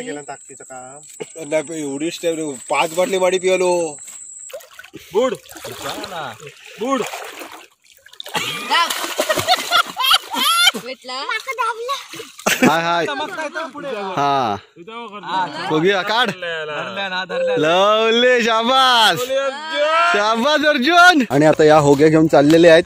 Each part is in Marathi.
केलं ताकदीचं काम नाही एवढीच टाइम 5 बाटली पाणी पिलो बुड बुड हाय हाय हा बघूया काढ लवले शाबास शाबास अर्जुन. आणि आता या होग्या घेऊन चाललेले आहेत.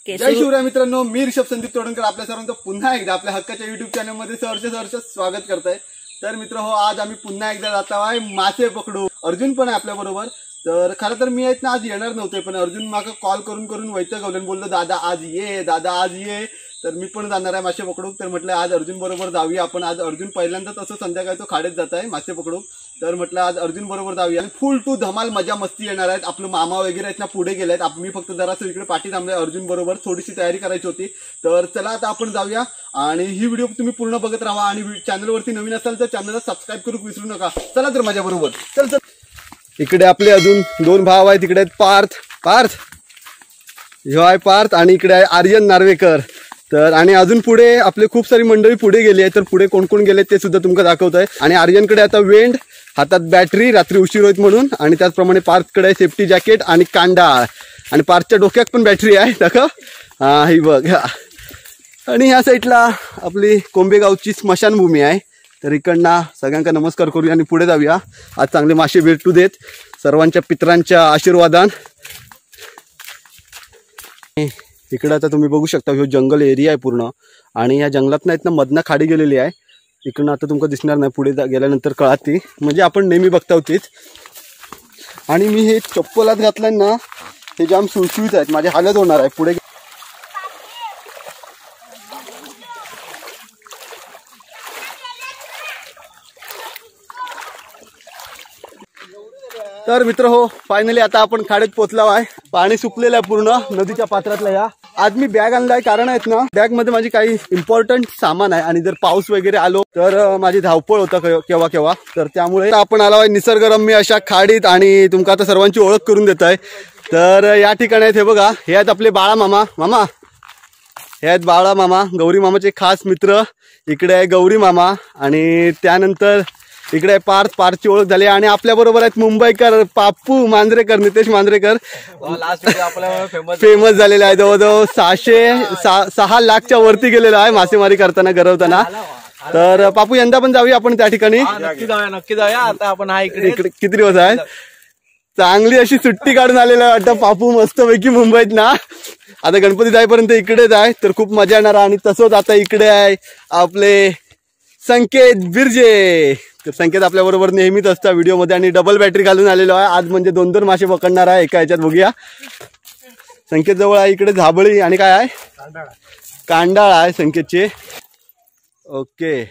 जय शिवराय मित्रांनो, मी ऋषभ संदीप तोडणकर आपल्या सर्वांचं पुन्हा एकदा आपल्या हक्काच्या युट्यूब चॅनल मध्ये सहर्ष स्वागत करताय. तर मित्र हो, आज आम्ही पुन्हा एकदा जात आहे मासे पकडू. अर्जुन पण आहे आपल्या बरोबर. तर खरं तर मी आहेत ना आज येणार नव्हते, पण अर्जुन मागं कॉल करून वैतागवलं, बोललो दादा आज ये दादा आज ये. तर मी पण जाणार आहे मासे पकडू. तर म्हटलं आज अर्जुन बरोबर जाऊया आपण. आज अर्जुन पहिल्यांदाच असं संध्याकाळचं खाडीत जात आहे मासे पकडू. तर म्हटलं आज अर्जुन बरोबर जाऊया. फुल टू धमाल मजा मस्ती येणार आहेत. आपलं मामा वगैरे आहेत ना पुढे गेलेत. मी फक्त जरासं इकडे पाठी थांबलोय अर्जुन बरोबर. थोडीशी तयारी करायची होती. तर चला आता आपण जाऊया आणि ही व्हिडिओ तुम्ही पूर्ण बघत राहा. आणि चॅनलवरती नवीन असाल तर चॅनलला सबस्क्राईब करू विसरू नका. चला तर माझ्या बरोबर चल. इकडे आपले अजून 2 भाव आहेत. तिकडे आहेत पार्थ ह्यो आहे पार्थ आणि इकडे आहे आर्यन नार्वेकर. तर आणि अजून पुढे आपले खूप सारी मंडळी पुढे गेली आहे. तर पुढे कोण कोण गेले ते सुद्धा तुमका दाखवत आहे. आणि आर्यनकडे आता वेंड, हातात बॅटरी, रात्री उशीर होत म्हणून. आणि त्याचप्रमाणे पार्थकडे सेफ्टी जॅकेट आणि कांडाळ. आणि पार्थच्या डोक्यात पण बॅटरी आहे दाखव. हा ही बघ. आणि ह्या साईडला आपली कोंबेगावची स्मशानभूमी आहे. तर इकडनं सगळ्यांना नमस्कार करूया आणि पुढे जाऊया. आज चांगले मासे भेटू देत सर्वांच्या पितरांच्या आशीर्वादान. इकडे आता तुम्ही बघू शकता ह्यो जंगल एरिया आहे पूर्ण. आणि या जंगलात नाहीत ना मधनं खाडी गेलेली आहे. इकडनं आता तुमका दिसणार नाही, पुढे गेल्यानंतर कळत ती. म्हणजे आपण नेहमी बघता होतीच. आणि मी हे चप्पलात घातलंय ना, हे जाम सुळसुळीत आहेत, माझे हालत होणार आहे पुढे. तर मित्र हो, फायनली आता आपण खाडीत पोहोचलो आहे. पाणी सुकलेलं आहे पूर्ण नदीच्या पात्रातलं. या आज मी बॅग आणलाय, कारण आहेत ना बॅग मध्ये माझी काही इम्पॉर्टंट सामान आहे. आणि जर पाऊस वगैरे आलो तर माझी धावपळ होतं केव्हा. तर त्यामुळे आपण आलो आहे निसर्गरम्य अशा खाडीत. आणि तुमका आता सर्वांची ओळख करून देत आहे. तर या ठिकाणी आहेत हे बघा, हे आहेत आपले बाळा मामा. हे आहेत बाळा मामा, गौरी मामाचे खास मित्र. इकडे आहे गौरी मामा. आणि त्यानंतर इकडे पार्थची ओळख झाली. आणि आपल्या बरोबर आहेत मुंबईकर पापू मांजरेकर, नितेश मांजरेकर. फेमस झालेला आहे. जवळजवळ 6 लाखच्या वरती गेलेला आहे मासेमारी करताना गरवताना. तर पापू यंदा पण जाऊया आपण त्या ठिकाणी. नक्की जाऊया. आता आपण हा इकडे किती दिवस आहे, चांगली अशी सुट्टी काढून आलेला आहे वाटतं पापू मस्तपैकी मुंबईत ना. आता गणपती जाईपर्यंत इकडेच आहे, तर खूप मजा येणार. आणि तसंच आता इकडे आहे आपले संकेत बिर्जे. तर संकेत आपल्या बरोबर नेहमीच असता व्हिडिओ मध्ये. आणि डबल बॅटरी घालून आलेलो आहे आज, म्हणजे 2 मासे पकडणार आहे एका ह्याच्यात. बघूया संकेत जवळ आहे इकडे झाबळी आणि काय आहे कांडाळ आहे संकेतचे. ओके.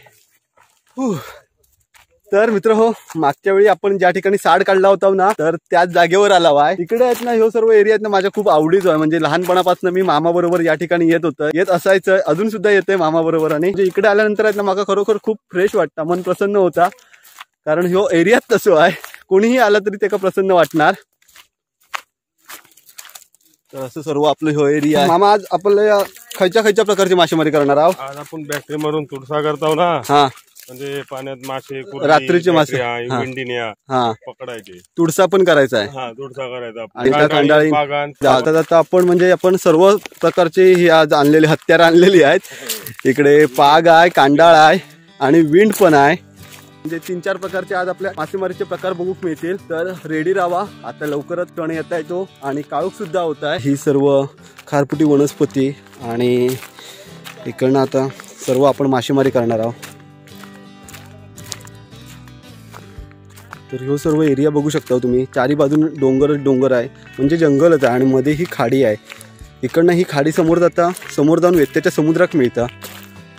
तर मित्र हो, मागच्या वेळी आपण ज्या ठिकाणी साड काढला होता ना, तर त्याच जागेवर आला आहे. इकडे आहेत ना ह्यो सर्व एरिया आहेत ना माझ्या खूप आवडीचा आहे. म्हणजे लहानपणापासून मी मामा बरोबर या ठिकाणी येत असायचं, अजून सुद्धा येतोय मामा बरोबर. आणि इकडे आल्यानंतर आहेत ना मला खरोखर खूप फ्रेश वाटतं, मन प्रसन्न होता. कारण ह्यो एरियात तसं आहे, कोणीही आला तरी त्याला प्रसन्न वाटणार. तर असं सर्व आपलं ह्यो एरिया. मामा आज आपल्याला खयच्या प्रकारची मासेमारी करणार आहोत? आज आपण बॅटरी मारून तुडसा करतो ना. हा, म्हणजे पाण्यात मासे, रात्रीचे मासे पकडायचे. तुडसा पण करायचा आहे. हा, तुडसा करायचा. आणि त्या कांडाळी जाता आपण सर्व प्रकारचे ही आज आणलेली हत्यार आणलेली आहेत. इकडे पाग आहे, कांडाळ आहे आणि विंड पण आहे. म्हणजे 3-4 प्रकारचे आज आपल्या मासेमारीचे प्रकार बघू मिळतील. तर रेडी राहा, आता लवकरच कण येता येतो आणि काळोख सुद्धा होत आहे. ही सर्व खारपुटी वनस्पती आणि इकडनं आता सर्व आपण मासेमारी करणार आहोत. तर ह्यो सर्व एरिया बघू शकता तुम्ही. चारी बाजून डोंगर आहे, म्हणजे जंगलच आहे. आणि मध्ये ही खाडी आहे. इकडनं ही खाडी समोर जाऊन वेत्याच्या समुद्रात मिळतं.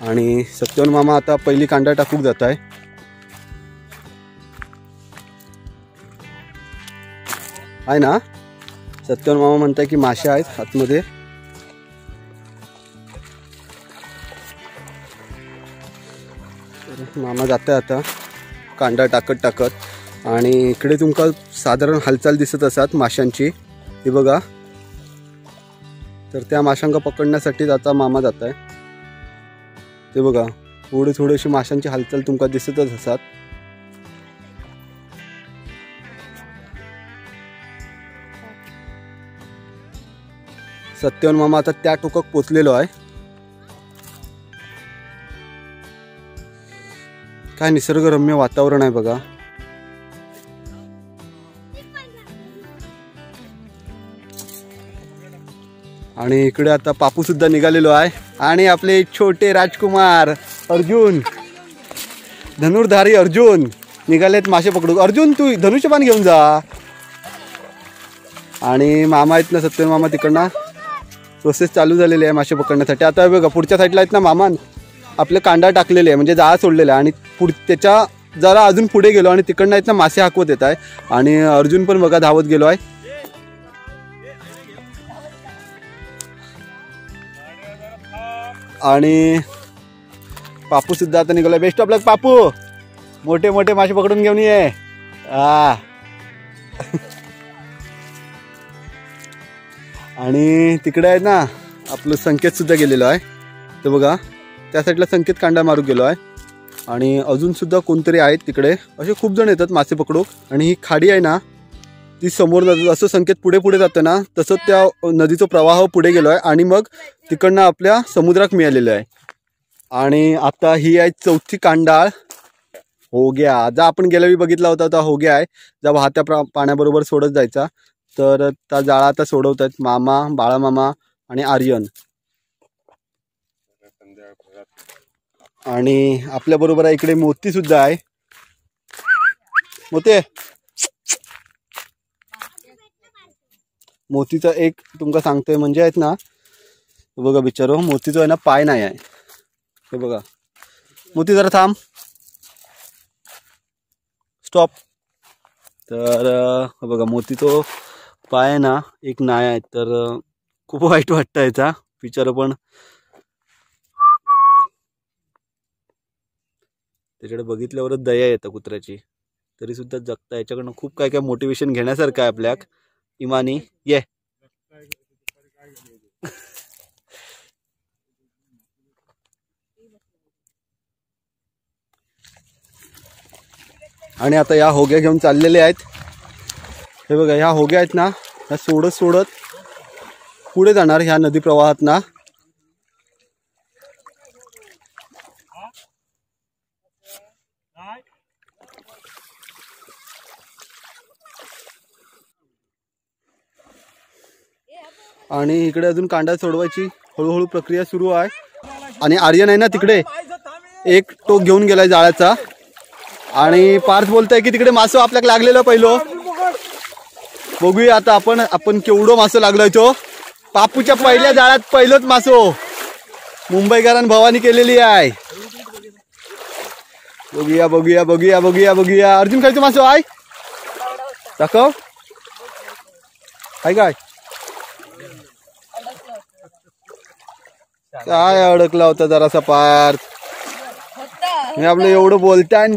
आणि सत्यवन मामा आता पहिली कांदा टाकूक जात आहे. ना सत्यवन मामा म्हणताय की मासे आहेत आतमध्ये. मामा जाताय आता कांदा टाकत. आणि इकडे तुमका साधारण हालचाल दिसत असतात माशांची. हे बघा, तर त्या माशांका पकडण्यासाठी आता मामा जात आहे. ते बघा थोडे थोडेशी माशांची हालचाल तुमका दिसतच असतात. सत्यवन मामा आता त्या टोकाक पोचलेलो आहे. काय निसर्गरम्य वातावरण आहे बघा. आणि इकडे आता पापू सुद्धा निघालेलो आहे आणि आपले छोटे राजकुमार अर्जुन, धनुर्धारी अर्जुन निघालेत मासे पकडू. अर्जुन तू धनुष्यबाण घेऊन जा. आणि मामा आहेत ना, सत्यन मामा तिकडनं प्रोसेस चालू झालेली आहे मासे पकडण्यासाठी. आता बघा पुढच्या साईडला आहेत ना मामान आपले कांदा टाकलेले आहे, म्हणजे जाळा सोडलेला आहे. आणि त्याच्या जरा अजून पुढे गेलो आणि तिकडनं आहेत ना मासे हाकवत येत आहे. आणि अर्जुन पण बघा धावत गेलो आहे. आणि पापू सुद्धा आता निघाला. बेस्ट ऑफ लक पापू, मोठे मोठे मासे पकडून घेऊन ये. आणि तिकडे आहे ना आपलं संकेत सुद्धा गेलेलो आहे. तर बघा त्या साईडला संकेत कांडा मारू गेलो आहे. आणि अजून सुद्धा कोणतरी आहेत तिकडे. असे खूप जण येतात मासे पकडू. आणि ही खाडी आहे ना ती समोर असं संकेत पुढे पुढे जातं ना, तसं त्या नदीचा प्रवाह पुढे गेलो आहे. आणि मग तिकडनं आपल्या समुद्रात मिळालेलं आहे. आणि आता ही आहे चौथी कांडाळ होग्या. जा आपण गेल्या वेळी बघितला होता तो होग्या आहे, जा वाहत्या पाण्याबरोबर सोडत जायचा. तर त्या जाळा आता सोडवत आहेत मामा, बाळामामा आणि आर्यन. आणि आपल्या बरोबर आहे इकडे मोती सुद्धा आहे. मोते, मोतीचा एक तुमका सांगतोय म्हणजे आहेत ना बघा बिचारो, मोतीचा आहे ना पाय नाही आहे. हे बघा मोती जरा थांब, स्टॉप. तर बघा मोती तो पाय आहे ना एक नाही आहे. तर खूप वाईट वाटतं याचा बिचारो, पण त्याच्याकडे बघितल्यावरच दया येतं कुत्र्याची. तरी सुद्धा जगता. याच्याकडनं खूप काय काय मोटिवेशन घेण्यासारखं आहे आपल्याक. इमानी ये. आणि आता या होग्या घेऊन चाललेले आहेत. हे बघा ह्या होग्या आहेत ना, ह्या सोडत सोडत पुढे जाणार ह्या नदी प्रवाहात ना. आणि इकडे अजून कांदा सोडवायची हळूहळू प्रक्रिया सुरू आहे. आणि आर्यन आहे ना तिकडे एक टोक घेऊन गेलाय जाळ्याचा. आणि पार्थ बोलताय की तिकडे मासो आपल्याला लागलेलं पहिलं. बघूया आता आपण केवढं मासो लागलोय. तो पापूच्या पहिल्या जाळ्यात पहिलंच मासो मुंबईकरांनी भवानी केलेली आहे. बघूया बघूया बघूया बघूया बघूया. अर्जुन खायचं मासो आहे दाखव. आहे काय काय अडकला होता जरासा पार्थ. मी आपलं एवढं बोलताय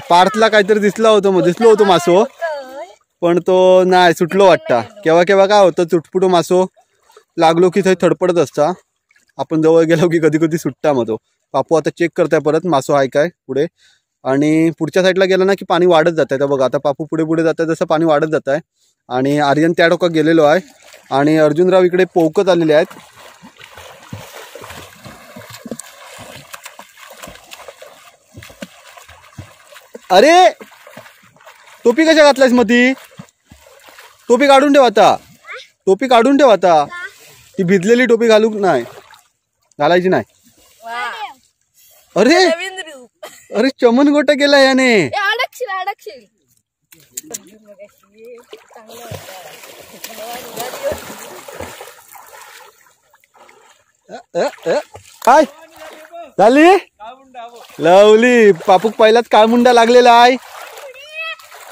पार्थला काहीतरी दिसलो होतो मासो, पण तो नाही सुटलो वाटता. केव्हा केव्हा काय होतं चुटपुटो मासो लागलो की थंय थडपडत असता. आपण जवळ गेलो की कधी कधी सुटता. मग तो पापू आता चेक करताय परत मासो आहे काय पुढे. आणि पुढच्या साईडला गेला ना की पाणी वाढत जात आहे. बघा आता पापू पुढे पुढे जात आहे तसं पाणी वाढत जात आहे. आणि आर्यन त्या टोकात गेलेलो आहे. आणि अर्जुनराव इकडे पोहकत आलेले आहेत. अरे टोपी कशा घातलायस मग ती? टोपी काढून ठेव आता. टोपी काढून ठेव आता. ती भिजलेली टोपी घालायची नाही. अरे अरे चमन गोटा केला याने. काय झाली? लवली पापूक पहिलाच काळमुंडा लागलेला आहे.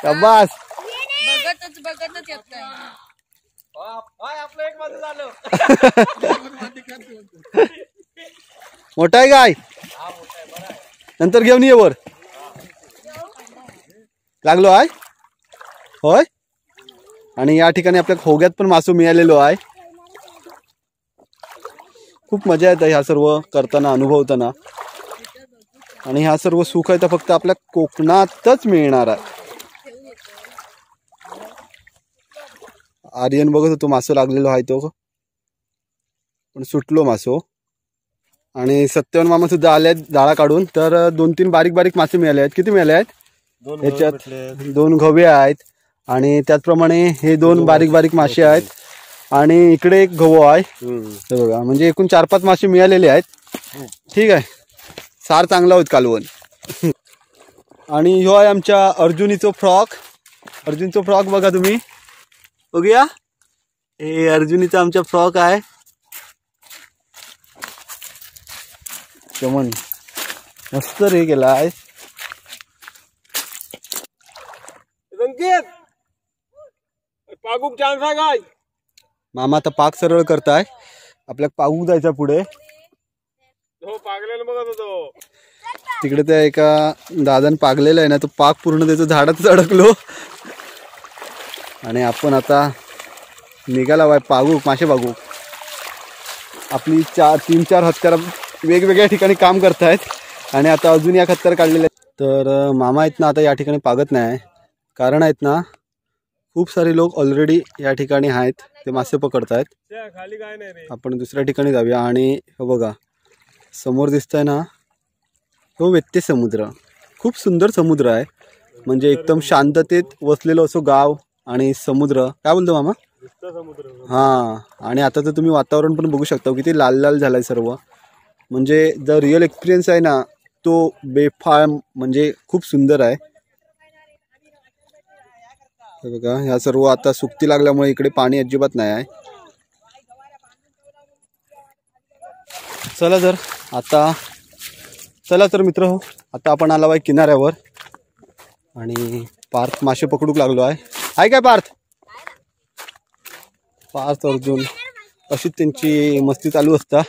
शाबास. मोठा आहे काय? नंतर घेऊन ये वर. लागलो आहे होय. आणि या ठिकाणी आपल्या होग्यात पण मासो मिळालेलो आहे. खूप मजा येते ह्या सर्व करताना, अनुभवताना. आणि ह्या सर्व सुख आहे तर फक्त आपल्या कोकणातच मिळणार आहे. आर्यन बघत होतो मासो लागलेलो आहे तो, पण सुटलो मासो. आणि सत्यवन मामा सुद्धा आले आहेत जाळा काढून. तर 2-3 बारीक बारीक मासे मिळाले आहेत. किती मिळाले आहेत? ह्याच्यात 2 गवे आहेत आणि त्याचप्रमाणे हे 2 बारीक बारीक मासे आहेत आणि इकडे एक गवो आहे. हे बघा, म्हणजे एकूण 4-5 मासे मिळालेले आहेत. ठीक आहे, सार चांगला होत कालवण. आणि ह्यो आहे आमच्या अर्जुनीचो फ्रॉक. अर्जुनचो फ्रॉक बघा तुम्ही, बघूया. हे अर्जुनीचा आमचा फ्रॉक आहे. चमन मस्त रे केला आहे. पागूक चान्स आहे काय? मामा आता पाक सरळ करताय. आपल्याला पागूक जायचा पुढे. हो, पागलेला बघत होतो तिकडे त्या एका दादान पागलेला आहे ना, तो पाक पूर्ण त्याचं झाडातच अडकलो. आणि आपण आता निघाला बाय पागूक, मासे पागूक. आपली 3-4 हत्यार वेगवेगळ्या ठिकाणी काम करतायत आणि आता अजून एक हत्यार काढलेले आहेत. तर मामा आहेत ना आता या ठिकाणी पागत नाही, कारण आहेत ना खूप सारे लोक ऑलरेडी या ठिकाणी आहेत, ते मासे पकडतायत. खाली काय नाही रे. आपण दुसऱ्या ठिकाणी जाऊया. आणि हे बघा समोर दिसतंय ना, तो व्यत्य समुद्र. खूप सुंदर समुद्र आहे, म्हणजे एकदम शांततेत वसलेलं असं गाव आणि समुद्र. काय बोलतो मामा? समुद्र. हां, आणि आता तर तुम्ही वातावरण पण बघू शकता किती लाल लाल झालंय सर्व. म्हणजे द रिअल एक्सपिरियन्स आहे ना तो बेफाम, म्हणजे खूप सुंदर आहे. हे बघा, ह्या सर्व आता सुकती लागल्यामुळे इकडे पाणी अजिबात नाही आहे. चला तर मित्र हो, आता आपण आलो आहे किनाऱ्यावर आणि पार्थ मासे पकडूक लागलो आहे काय पार्थ? पार्थ अर्जुन अशीच त्यांची मस्ती चालू असता.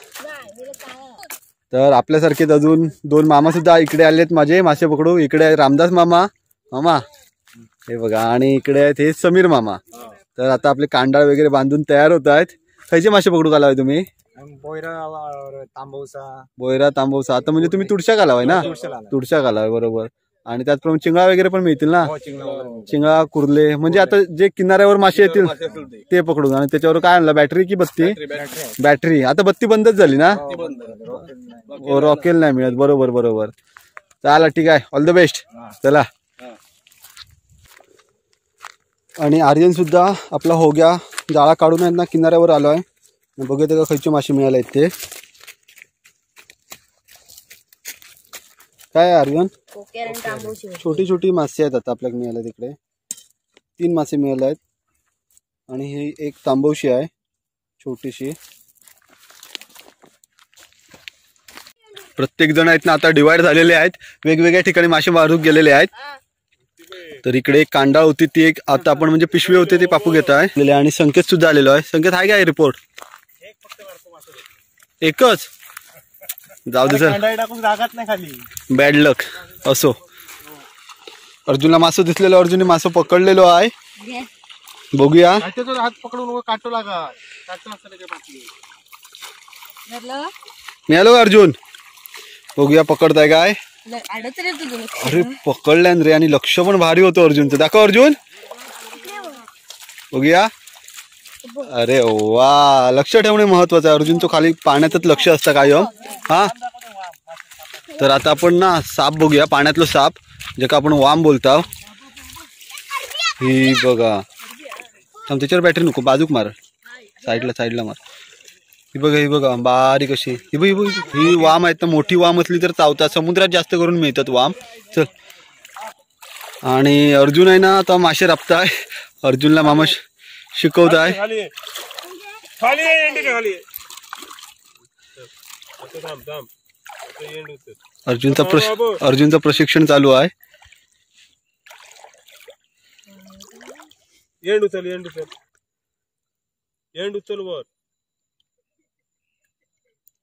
तर आपल्यासारखेच अजून 2 मामा सुद्धा इकडे आलेत माझे मासे पकडू. इकडे आहे रामदास मामा, हे बघा, आणि इकडे आहेत हे समीर मामा. तर आता आपले कांडाळ वगैरे बांधून तयार होत आहेत. खायचे मासे पकडू आलाय तुम्ही? बोयरा तांबवसा. आता म्हणजे तुम्ही तुडशा घालावाय ना? तुडशा घालावाय, बरोबर. आणि त्याचप्रमाणे चिंगळा वगैरे पण मिळतील ना? चिंगळा, कुर्ले, म्हणजे आता जे किनाऱ्यावर मासे येतील ते पकडून. आणि त्याच्यावर काय आणलं, बॅटरी की बत्ती? बॅटरी. आता बत्ती बंदच झाली ना, रॉकेल नाही मिळत. बरोबर. चला ठीक आहे, ऑल द बेस्ट. चला. आणि आर्यन सुद्धा आपला होग्या जाळा काढून आहेत ना किनाऱ्यावर आलो आहे. बघूया का खायचे मासे मिळाले आहेत ते. काय आर्यन? छोटी छोटी मासे आहेत आता आपल्याला मिळाले. तिकडे 3 मासे मिळाले आहेत आणि ही एक तांबवशी आहे छोटीशी. प्रत्येक जण आहेत ना आता डिवाइड झालेले आहेत, वेगवेगळ्या ठिकाणी मासे मारून गेलेले आहेत. तर इकडे एक कांडाळ होती ती एक आता आपण म्हणजे पिशवी होते ते पापू घेत आहे. आणि संकेत सुद्धा आलेलो आहे. संकेत आहे काय रिपोर्ट? एकच जाऊ दे सर, बॅड लक असो. अर्जुनला मासो दिसलेलो, अर्जुनने मासो पकडलेलो आहे. बघूया. हात पकडून काटो लागा. मिळालो अर्जुन? बघूया पकडताय काय. अरे पकडल्यान रे, आणि लक्ष पण भारी होतं अर्जुनचं. दाखव अर्जुन, बघूया. अरे वा, लक्ष ठेवणे महत्वाचं आहे. अर्जुनचं खाली पाण्यातच लक्ष असतं कायम. हा, तर आता आपण ना साप बघूया, पाण्यातलं साप जे का आपण वाम बोलतो. ही बघा, त्याच्यावर बॅटरी नको, बाजूक मार, साईडला मार. ही बघा बारीक अशी. ही वाम आहेत ना, मोठी वाम असली तर चावतात. समुद्रात जास्त करून मिळतात वाम. चल. आणि अर्जुन आहे ना आता मासे राबताय. अर्जुनला मामा शिकवत आहे. अर्जुनचं प्रशिक्षण चालू आहे.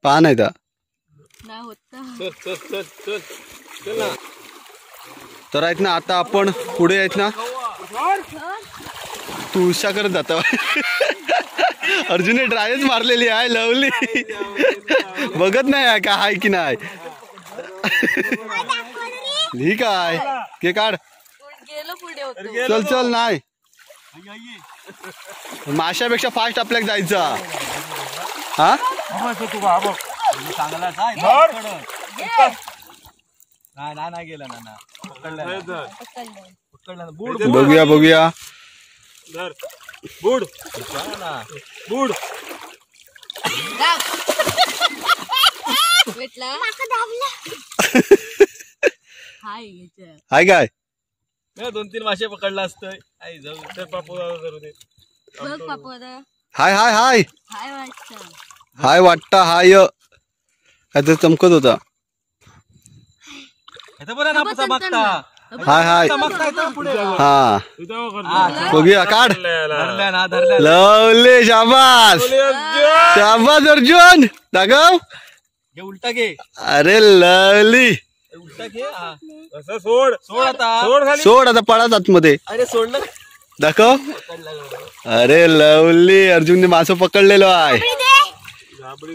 पान आहे. तर आहेत ना आता आपण पुढे आहेत ना तुळशा करत जातो. अर्जुनने ड्रायच मारलेली आहे लवली बघत नाही का हाय की नाही ठीक आहे के काढ चल चल नाही माशापेक्षा फास्ट आपल्याला जायचं हा नाही गेला ना बघूया बघूया बुड बुड हाय काय 2-3 मासे पकडला असतोय पापू करू दे हाय हाय हाय हाय वाटता हाय काय तर चमकत होता हाय हाय हा बघूया काढ लवले शाबास शाबास अर्जुन दाखव उलटा घे अरे लवली उलटा घे असं सोड सोड आता सोड खाली सोड आता पळा आतमध्ये अरे सोडलं दाखव अरे लवली अर्जुनने मासं पकडलेलो आहे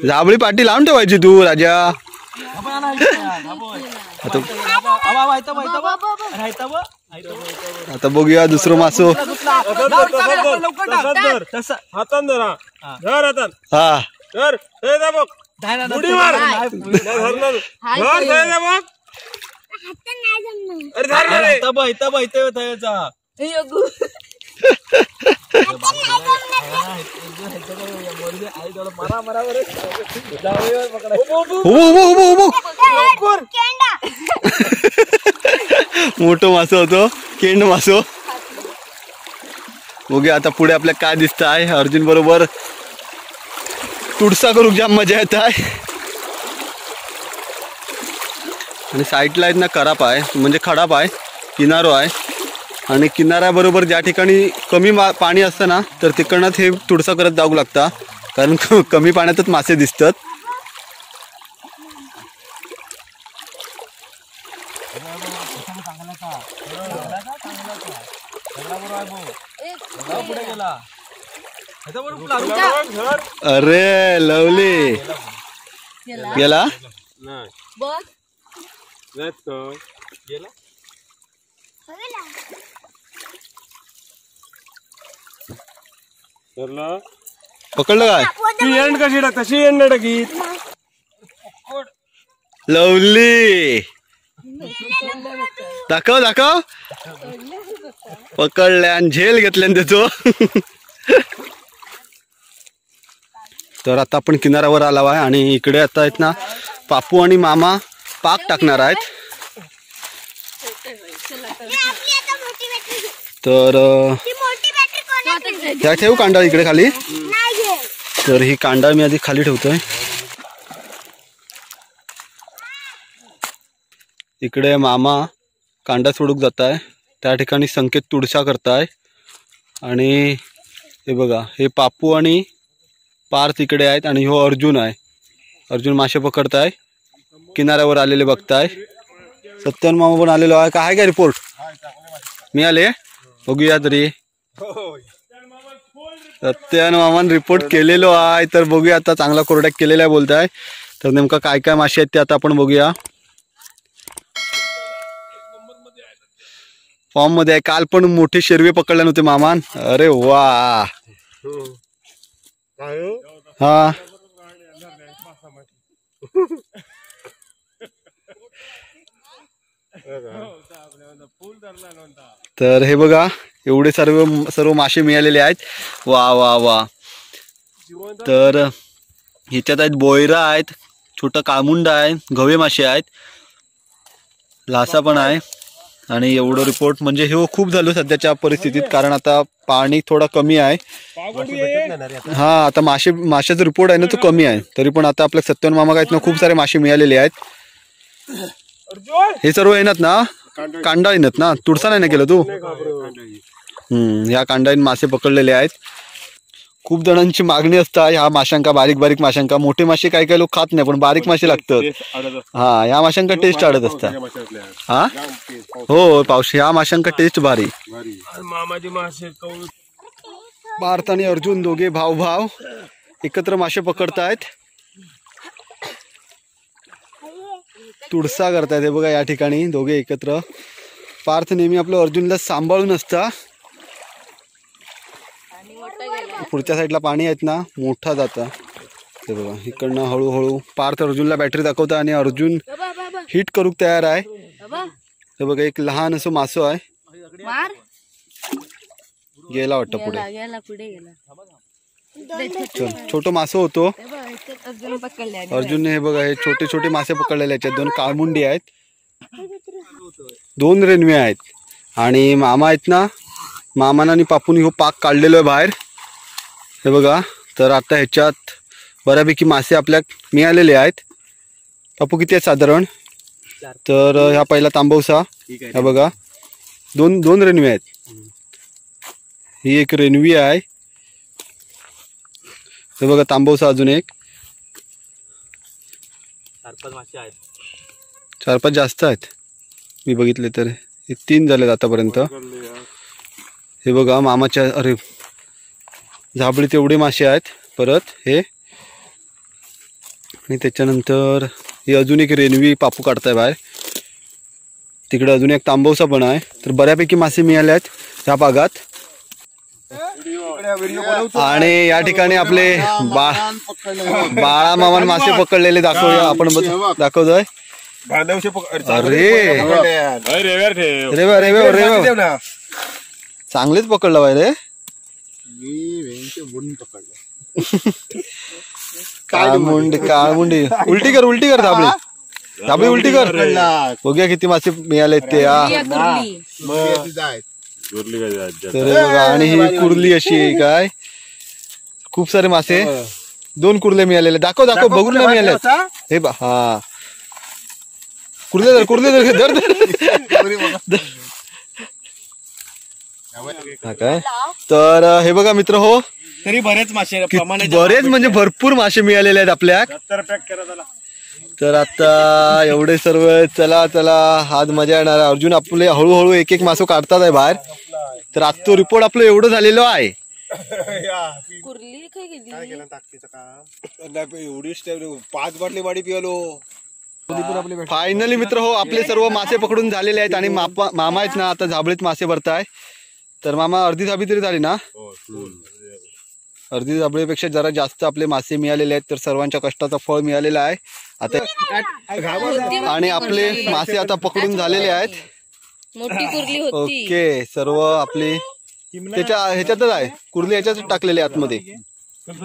झाबळी पाटी लावून ठेवायची तू राजा आता बघूया दुसरं मासो हातान धरा धर हातान हा धर हे बघ उडी मार धर हे बघ अरे धर मोठं मासं होतो केंड मासो बघूया आता पुढे आपल्याला काय दिसत आहे अर्जुन बरोबर तुडसा करू जाम मजा येत आहे आणि साईडला आहेत ना कराप आहे म्हणजे खडाप आहे किनारो आहे आणि किनाऱ्याबरोबर ज्या ठिकाणी कमी पाणी असतं ना तर तिकडनं हे तुडसा करत जाऊ लागता कारण कमी पाण्यातच मासे दिसतात अरे लवली गेला पकडलं काय ती एंड कशी टाक तशी एंड टाकीत लवली दाखव दाखव पकडल्यान झेल घेतल्यान त्याचो तर आता आपण किनाऱ्यावर आलो आहे आणि इकडे आता आहेत ना पापू आणि मामा पाक टाकणार आहेत तर त्या ठेवू कांदा इकडे खाली तर ही कांदा मी आधी खाली ठेवतोय इकडे मामा कांदा सोडूक जात आहे त्या ठिकाणी संकेत तुडसा करताय आणि हे बघा हे पापू आणि पार्थ इकडे आहेत आणि हो अर्जुन आहे अर्जुन मासे पकडताय किनाऱ्यावर आलेले बघताय सत्यन मामा पण आलेलो आहे काय रिपोर्ट मी आले बघूया तरी सत्यन मामान रिपोर्ट केलेलो आहे तर बघूया आता चांगला कोरडॅक केलेला आहे बोलताय तर नेमका काय काय मासे आहेत ते आता आपण बघूया फॉर्म मध्ये आहे काल पण मोठे शेरवे पकडले नव्हते मामान अरे वा हा तर हे बघा एवढे सर्व मासे मिळालेले आहेत वा वा वा तर ह्याच्यात आहेत बोयरा आहेत छोटा काळमुंडा आहे गवे मासे आहेत लासा पण आहे आणि एवढं रिपोर्ट म्हणजे हे खूप झालं सध्याच्या परिस्थितीत कारण आता पाणी थोडा कमी आहे हा आता माशाचा रिपोर्ट आहे ना तो कमी आहे तरी पण आता आपल्या सत्यन मामा आहेत ना खूप सारे मासे मिळालेले आहेत हे सर्व येणार ना कांडा येणार ना तुडसा नाही ना केलं तू ह्या कांडाईन मासे पकडलेले आहेत खूप जणांची मागणी असता ह्या माशांका बारीक बारीक माशांका मोठे मासे काही काही लोक खात नाही पण बारीक मासे लागतात हा ह्या माशांका टेस्ट आडत असतात हा हो पावशी ह्या माशांका टेस्ट भारी मामाची मासे पार्थ आणि अर्जुन दोघे भाव एकत्र मासे पकडतायत, तुडसा करतायत. हे बघा या ठिकाणी दोघे एकत्र. पार्थ नेहमी आपलं अर्जुनला सांभाळून असता. पुढच्या साईडला पाणी आहेत ना, मोठा जाता. हे बघा इकडनं हळूहळू पार्थ अर्जुनला बॅटरी दाखवता आणि अर्जुन हिट करूक तयार आहे. हे बघा एक लहान असं मासो आहे, गेला वाटतं पुढे. छोटं मासं होतो अर्जुनने. हे बघा हे छोटे छोटे मासे पकडलेले आहेत. 2 काळमुंडी आहेत, 2 रेणवे आहेत आणि मामा आहेत ना, मामाना आणि पापून हो पाक काढलेलो आहे बाहेर. हे बघा तर आता ह्याच्यात बऱ्यापैकी मासे आपल्याक मिळालेले आहेत. पापू किती आहेत साधारण? तर ह्या पहिला तांबवसा. हा बघा 2 रेणवे आहेत. ही एक रेणवी आहे. हे बघा तांबवसा अजून एक. 4-5 मासे आहेत. 4-5 जास्त आहेत मी बघितले तर. हे 3 झालेत आतापर्यंत. हे बघा मामाच्या, अरे झाबडीत एवढे मासे आहेत. परत हे आणि त्याच्यानंतर ही अजून एक रेणवी पापू काढताय बाहेर. तिकडे अजून एक तांबवसा पण आहे. तर बऱ्यापैकी मासे मिळाले आहेत ह्या भागात. आणि या ठिकाणी आपले बाळा मामान मासे पकडलेले दाखवूया आपण. दाखवतोय. अरे चांगलेच पकडलं बाय रे. काळमुंडी उलटी कर धाबळी उलटी कर. बघूया किती मासे मिळाले ते. आणि ही कुर्ली अशी काय, खूप सारे मासे. 2 कुर्ले मिळालेले. दाखव बघून नाही मिळाले. हे बा हा कुर्ले धर. काय तर हे बघा मित्र हो, तरी बरेच मासे बरेच म्हणजे भरपूर मासे मिळालेले आहेत आपल्या. तर आता एवढे सर्व चला आज मजा येणार. अर्जुन आपले हळूहळू एक मासो काढतात आहे बाहेर. तर आजचं रिपोर्ट आपलं एवढं झालेलं आहे. एवढी 5 बाटली वाडी पिलो. फायनली मित्र हो आपले सर्व मासे पकडून झालेले आहेत. आणि मामा आहेत ना आता झाबळीत मासे भरताय. तर मामा अर्धी झाबी तरी झाली ना? अर्धी झाबळीपेक्षा जरा जास्त आपले मासे मिळालेले आहेत. तर सर्वांच्या कष्टाचं फळ मिळालेलं आहे आता. आणि आपले मासे आता पकडून झालेले आहेत. ओके सर्व आपले ह्याच्यातच आहे. कुर्ली ह्याच्यात टाकलेले आतमध्ये,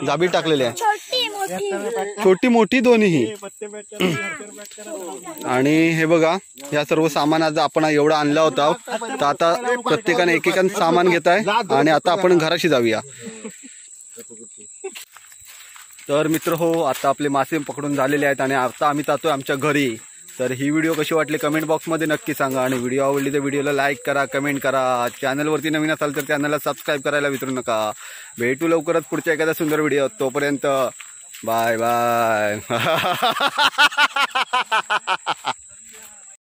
झाबी टाकलेले आहे, छोटी मोठी दोन्ही. आणि हे बघा या सर्व सामान आज आपण एवढा आणला होता. तर आता प्रत्येकाने एक सामान घेत आहे. आणि आता आपण घराशी जाऊया. तर मित्र हो आता आपले मासे पकडून झालेले आहेत आणि आता आम्ही जातोय आमच्या घरी. तर ही व्हिडिओ कशी वाटली कमेंट बॉक्समध्ये नक्की सांगा. आणि व्हिडिओ आवडली तर व्हिडिओला लाईक करा, कमेंट करा. चॅनलवरती नवीन असाल तर चॅनलला सबस्क्राईब करायला विसरू नका. भेटू लवकरच पुढच्या एखाद्या सुंदर व्हिडिओ. तोपर्यंत बाय बाय.